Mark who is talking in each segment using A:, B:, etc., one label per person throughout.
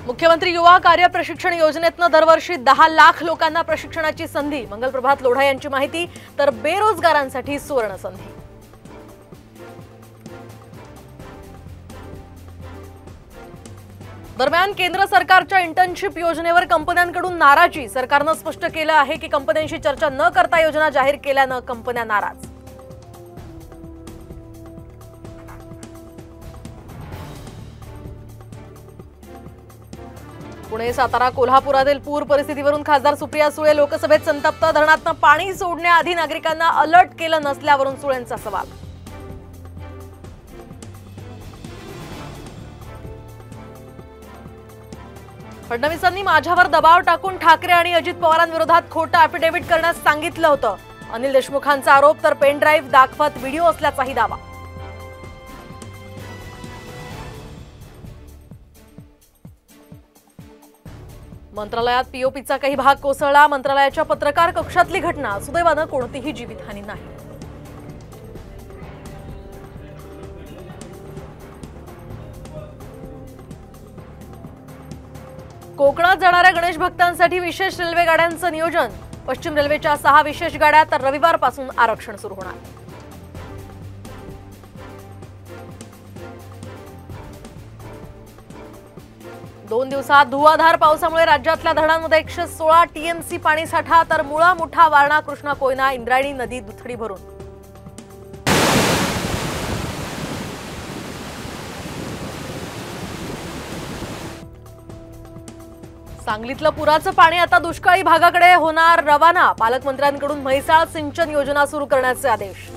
A: मुख्यमंत्री युवा कार्य प्रशिक्षण योजनेतनं दरवर्षी 10 लाख लोकांना प्रशिक्षणाची संधी। मंगलप्रभात लोढा यांची माहिती। तर बेरोजगारांसाठी सुवर्ण संधी। दरम्यान केंद्र सरकारच्या इंटर्नशिप योजनेवर कंपन्यांकडून नाराजी। सरकारनं स्पष्ट केलं आहे की कंपन्यांशी चर्चा न करता योजना जाहीर केल्यानं कंपन्या नाराज। पुणे, सातारा, कोल्हापुरातील पूर परिस्थितीवरून खासदार सुप्रिया सुळे लोकसभेत संतप्त। धरणातनं पाणी सोडण्याआधी नागरिकांना अलर्ट केलं नसल्यावरून सुळेंचा सवाल। फडणवीसांनी माझ्यावर दबाव टाकून ठाकरे आणि अजित पवारांविरोधात खोटं अॅफिडेव्हिट करण्यास सांगितलं होतं। अनिल देशमुखांचा आरोप। तर पेन ड्राईव्ह दाखवत व्हिडिओ असल्याचाही दावा। मंत्रालयात पीओपीचा काही भाग कोसळला। मंत्रालयाच्या पत्रकार कक्षातली घटना। सुदैवानं कोणतीही जीवितहानी नाही। कोकणात जाणाऱ्या गणेश भक्तांसाठी विशेष रेल्वे गाड्यांचं नियोजन। पश्चिम रेल्वेच्या 6 विशेष गाड्या। तर रविवारपासून आरक्षण सुरू होणार। दोन दिवसात धुवाधार पावसामुळे राज्यातल्या धरणांमध्ये 116 टीएमसी पाणीसाठा। तर मुळा, मुठा, वारणा, कृष्णा, कोयना, इंद्रायणी नदी दुथडी भरून। सांगलीतलं पुराचं पाणी आता दुष्काळी भागाकडे होणार रवाना। पालकमंत्र्यांकडून म्हैसाळ सिंचन योजना सुरू करण्याचे आदेश।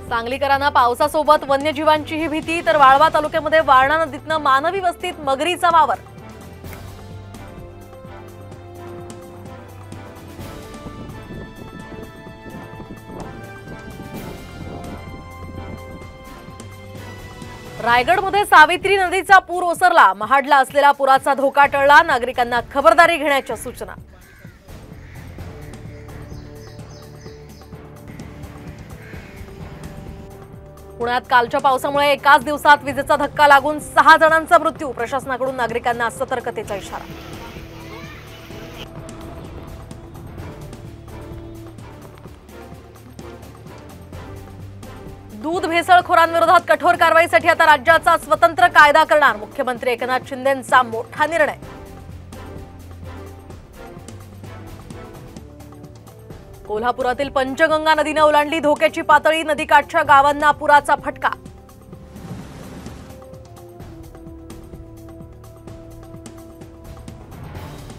A: सांगलीकरांना पावसासोबत वन्यजीवांचीही भीती। तर वाळवा तालुक्यामध्ये वारणा नदीतनं मानवी वस्तीत मगरीचा वावर। रायगडमध्ये सावित्री नदीचा पूर ओसरला। महाडला असलेला पुराचा धोका टळला। नागरिकांना खबरदारी घेण्याच्या सूचना। पुण्यात कालच्या पावसामुळे एकाच दिवसात विजेचा धक्का लागून 6 जणांचा मृत्यू। प्रशासनाकडून नागरिकांना सतर्कतेचा इशारा। दूध भेसळखोरांविरोधात कठोर कारवाईसाठी आता राज्याचा स्वतंत्र कायदा करणार। मुख्यमंत्री एकनाथ शिंदेंचा मोठा निर्णय। कोल्हापुरातील पंचगंगा नदीने ओलांडली धोक्याची पातळी। नदीकाठच्या गावांना पुराचा फटका।